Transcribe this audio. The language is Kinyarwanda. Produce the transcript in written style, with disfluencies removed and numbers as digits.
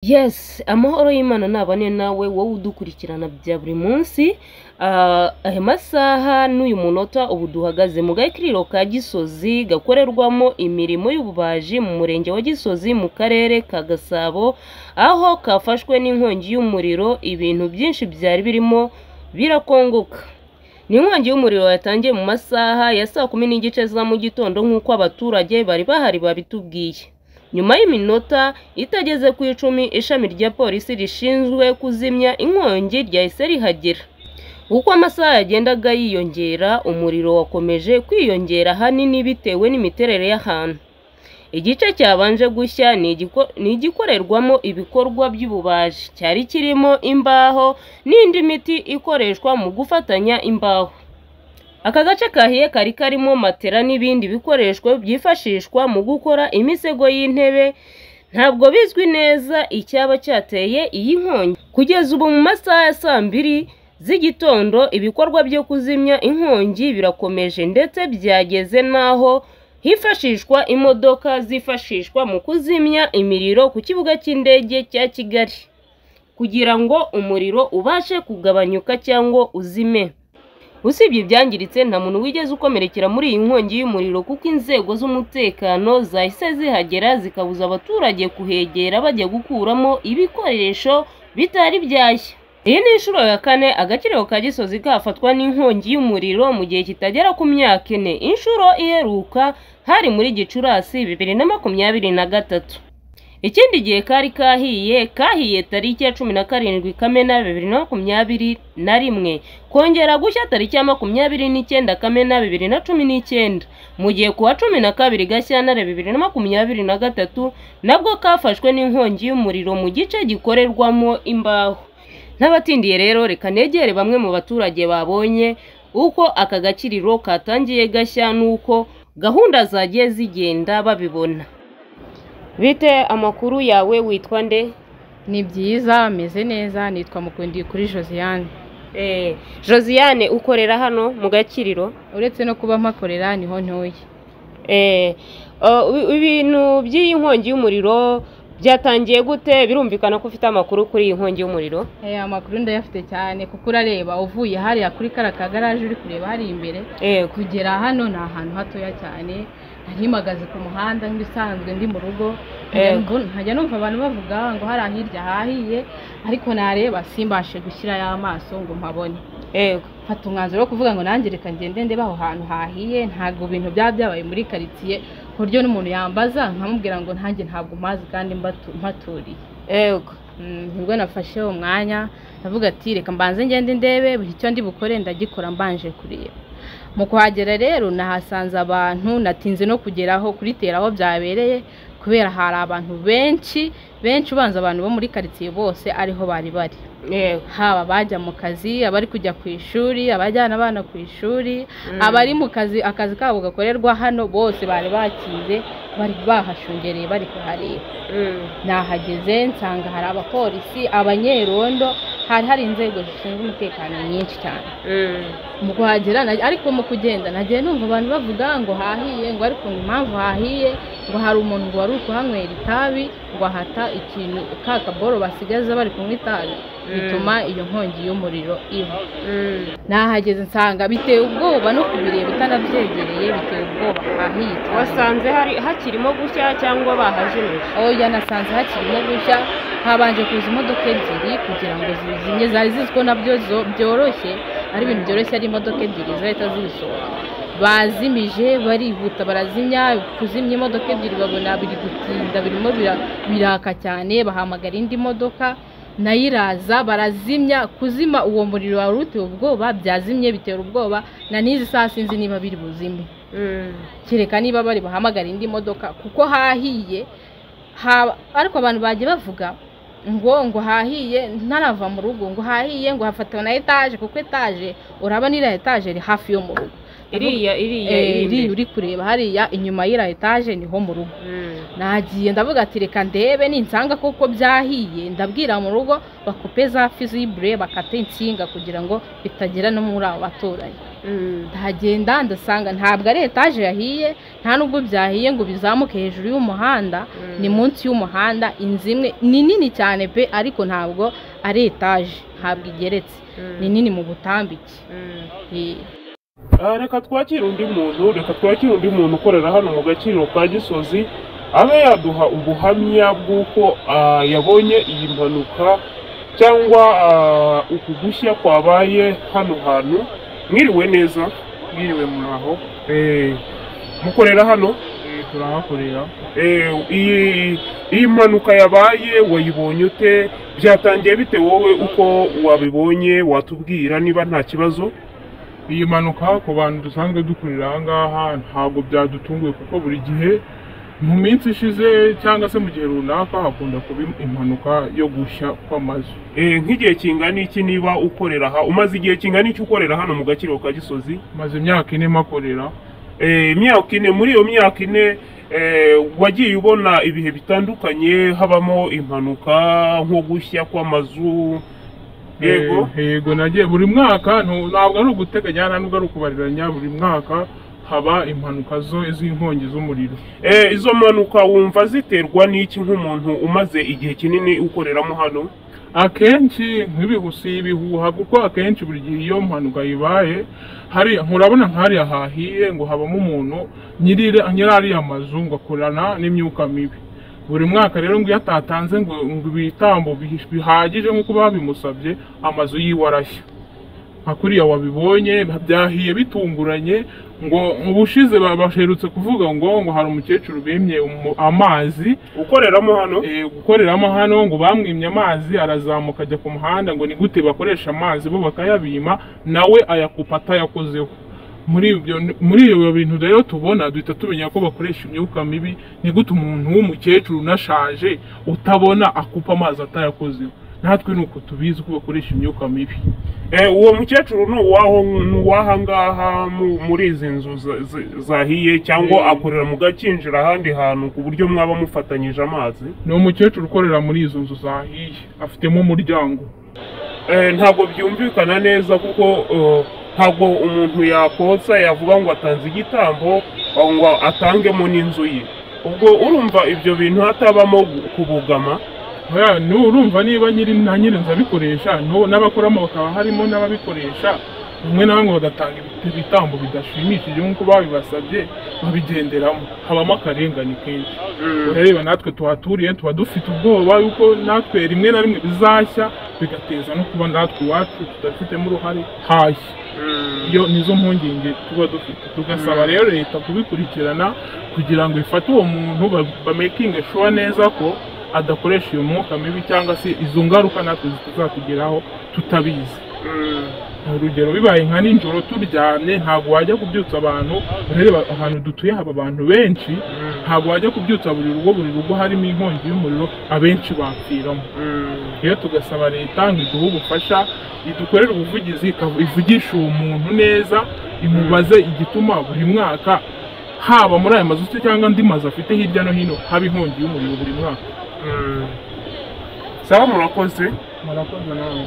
Yes, amahoro y'Imana nabane nawe wowe udukurikirana bya buri munsi. Aya masaha n'uyu munota ubu duhagaze mu gakiriro ka Gisozi gakorerwamo imirimo y'ububaji mu murenge wa Gisozi mu karere ka Gasabo, aho kafashwe n'inkongi y'umuriro. Ibintu byinshi byari birimo birakongoka. Ni inkongi y'umuriro yatangiye mu masaha ya 10:30 za mu gitondo nk'uko abaturage bari bahari babitubwiye. Nyuma y'iminota itageze ku 10, ishami rya polisi rishinzwe kuzimya inkongi ryahise rihagera. Uko amasaha yagendaga yiyongera, umuriro wakomeje kwiyongera hanini bitewe n'imiterere y'ahantu. Igice cyabanje gushya ni igikorerwamo ibikorwa by'ububaji, cyari kirimo imbaho n'indi miti ikoreshwa mu gufatanya imbaho. Aka gace kahiye kari karimo matera n'ibindi bikoresho byifashishwa mu gukora imisego y'intebe. Ntabwo bizwi neza icyaba cyateye iyi nkongi. Kugeza ubu mu masaha ya 2 z'igitondo ibikorwa byo kuzimya inkongi birakomeje, ndetse byageze naho hifashishwa imodoka zifashishwa mu kuzimya imiriro ku kibuga cy'indege cya Kigali kugira ngo umuriro ubashe kugabanyuka cyangwa uzime. Usibye ibyangiritse, nta muntu wigeze ukomerekera muri iyi nkongi y'umuriro kuko inzego z'umutekano zahise zihagera zikabuza abaturage kuhegera bajya gukuramo ibikoresho bitari byashya. Iyi ni inshuro ya 4 agakiriro ka Gisozi gafatwa n'inkongi y'umuriro mu gihe kitagera ku myaka 4. Inshuro iheruka hari muri Gicurasi 2023. Ikindi gihe kari kahiye tariki ya 17 Kamena 2021, kongera gushya tariki ya 29 Kamena 2019, mu gihe kuwa 12 Gashyantare 2023 nabwo kafashwe n'inkongi y'umuriro mu gice gikorerwamo imbaho. N'abatindiye rero, reka negere bamwe mu baturage babonye uko aka gakiriro katangiye gashya nuko gahunda zagiye zigenda babibona. Bite amakuru yawe, witwa nde? Ni byiza, ameze neza, nitwa Mukundi kuri Josiane. Josiane, ukorera hano mu gakiriro? Uretse no kuba mpakorera niho ntoye. Ibintu by'iyi nkongi y'umuriro byatangiye gute? Birumvikana ko ufite amakuru kuri iyi nkongi y'umuriro. Amakuru ndayafite cyane kuko urareba uvuye hariya kuri kara garage uri kureba hari imbere kugera hano ni ahantu hatoya cyane. Narimagaze ku muhanda nk'ibisanzwe ndi mu rugo, nkajya numva abantu bavuga ngo hari ahirya hahiye, ariko nareba simbashe gushyira y'amaso ngo mpabone. Fata umwanzuro wo kuvuga ngo nanjye reka ngende ndeba aho hantu hahiye. Ntabwo ibintu byabaye muri quartier ku buryo n'umuntu yambaza nkamubwira ngo ntanjye ntabwo mazi kandi mpaturiye. Nibwo nafashe umwanya ndavuga ati reka mbanze ngende ndebe buri icyo ndi bukore ndagikora mbanje kureba. Mu kuhagera rero nahasanze abantu, natinze no kugeraho kuriteraho byabereye kubera hari abantu benshi ubanza abantu bo muri quartier bose ariho bari. Haba bajya mu kazi, abari kujya ku ishuri, abajyana abana ku ishuri, abari mu kazi akazi kabo gakorerwa hano, bose bari bakize bari bahashungereye bari kuhareba. Nahageze nsanga hari abapolisi, abanyerondo, hari inzego zishinzwe umutekano nyinshi cyane. Mu kuhagera ariko mu kugenda nagiye numva abantu bavuga ngo hahiye, ngo ariko impamvu hahiye ngo hari umuntu ngo wari kuhanywera itabi ngo ahata ikintu kakaboro basigaza bari kunywa itabi, bituma iyo nkongi y'umuriro iba. Nahageze nsanga biteye ubwoba no kubireba utanabyegereye, biteye ubwoba hahiye. Wasanze hakirimo gushya cyangwa bahajimije? Oya, nasanze hakirimo gushya. Habanje kuza imodoka ebyiri kugira ngo zizimye, zari ziziko nabyo byoroshye, ari ibintu byoroshye, ari imodoka ebyiri zahita zisohoka. Bazimije barihuta barazimya. Kuzimya imodoka ebyiri babona biri gutinda, birimo biraka cyane, bahamagara indi modoka nayo iraza barazimya. Kuzima uwo muriro wari uteye ubwoba, byazimye bitera ubwoba, na n'izi saa sinzi niba biri buzime. Kereka niba bari bahamagara indi modoka kuko hahiye. Ariko abantu bagiye bavuga ngo hahiye ntarava mu rugo, ngo hahiye ngo hafatwa na etage, kuko etage urabona iriya etage iri hafi yo mu rugo. iriya uri kureba hariya inyuma y'ira etaje niho mu rugo. Nagiye ndavuga ati reka ndebe ninsanga koko byahiye ndabwira mu rugo bakupe za fizibure bakate insinga kugira ngo bitagera no muri abo baturanyi. Ndagenda ndasanga ntabwo ari etaje yahiye, nta nubwo byahiye ngo bizamuke hejuru y'umuhanda, ni munsi y'umuhanda. Inzu imwe ni nini cyane pe, ariko ntabwo ari etaje, ntabwo igeretse, ni nini mu butambike. Reka twakire undi muntu ukorera hano mu Gakiriro ka Gisozi, abe yaduha ubuhamya bw'uko yabonye iyi mpanuka cyangwa uku gushya kwabaye hano hantu. Mwiriwe neza? Mwiriwe muraho. Mukorera hano? Turahakorera. Iyi mpanuka yabaye wayibonye ute? Byatangiye bite wowe uko wabibonye? Watubwira niba nta kibazo? Iyi mpanuka ku bantu dusanzwe dukorera aha ngaha ntabwo byadutunguye, kuko buri gihe mu minsi ishize cyangwa se mu gihe runaka hakunda kuba impanuka yo gushya kw'amazu. Nk'igihe kingana iki niba ukorera aha? Umaze igihe kingana iki ukorera hano mu Gakiriro ka Gisozi? Maze imyaka 4 makorera. Imyaka 4. Muri iyo myaka 4 wagiye ubona ibihe bitandukanye habamo impanuka nko gushya kw'amazu? Yego nagiye buri mwaka, ntabwo ari uguteganya nubwo ari ukubariranya, buri mwaka haba impanuka z'inkongi z'umuriro. Izo mpanuka wumva ziterwa n'iki nk'umuntu umaze igihe kinini ukoreramo hano? Akenshi nk'ibihusi ibihuha, kuko akenshi buri gihe iyo mpanuka ibaye murabona nk'hariya hahiye ngo habamo umuntu nyirari amazu ngo akorana n'imyuka mibi. Buri mwaka rero ngo yatatanze ngo ibitambo bihagije nk'uko babimusabye, amazu yiwe arashya. Hakuriya wabibonye byahiye bitunguranye, ngo ubushize basherutse kuvuga ngo hari umukecuru bimye amazi gukoreramo hano, ngo bamwimye amazi arazamuka ajya ku muhanda, ngo ni gute bakoresha amazi bo bakayabima, nawe ayakupa atayakozeho. Muri iyo bintu rero tubona duhita tumenya ko bakoresha imyuka mibi. Ni gute umuntu w'umukecuru unashaje utabona akupa amazi atayakozeho? Natwe nuko tubizi ko bakoresha imyuka mibi. Uwo mukecuru nuwaha ngaha muri izi nzu zahiye, cyangwa akorera mu Gakinjira ahandi hantu ku buryo mwaba mufatanyije amazi? Ni umukecuru ukorera muri izo nzu zahiye, afitemo umuryango. Ntabwo byumvikana neza, kuko ntabwo umuntu yakotsa yavuga ngo atanze igitambo ngo atangemo n'inzu ye. Ubwo urumva ibyo bintu hatabamo kubugama? Urumva niba nyir'inzu abikoresha, n'abakoramo bakaba harimo n'ababikoresha, umwe na bamwe bagatanga ibitambo bidashimishije nk'uko babibasabye, babigenderamo, habamo akarengane kenshi. Urareba natwe tuhaturiye tuba dufite ubwoba yuko natwe rimwe na rimwe bizashya, bigateza no kuba natwe iwacu tudafitemo uruhare hashya. Iyo nizo mpungenge tuba dufite. Tugasaba rero leta kubikurikirana kugira ngo ifate uwo muntu bamakinge sure neza ko adakoresha iyo mwuka mibi, cyangwa se izo ngaruka natwe zitazatugeraho tutabizi. Urugero bibaye nka nijoro turyamye, ntabwo wajya kubyutsa abantu. Urareba ahantu dutuye haba abantu benshi, ntabwo wajya kubyutsa buri rugo harimo inkongi y'umuriro, abenshi bapfiramo. Iyo tugasaba leta ngo iduhe ubufasha, idukorere ubuvugizi, ivugisha uwo muntu neza, imubaze igituma buri mwaka haba muri aya mazu cyangwa andi mazu afite hirya no hino haba inkongi y'umuriro buri mwaka. Sawa, murakoze. Murakoze nawe.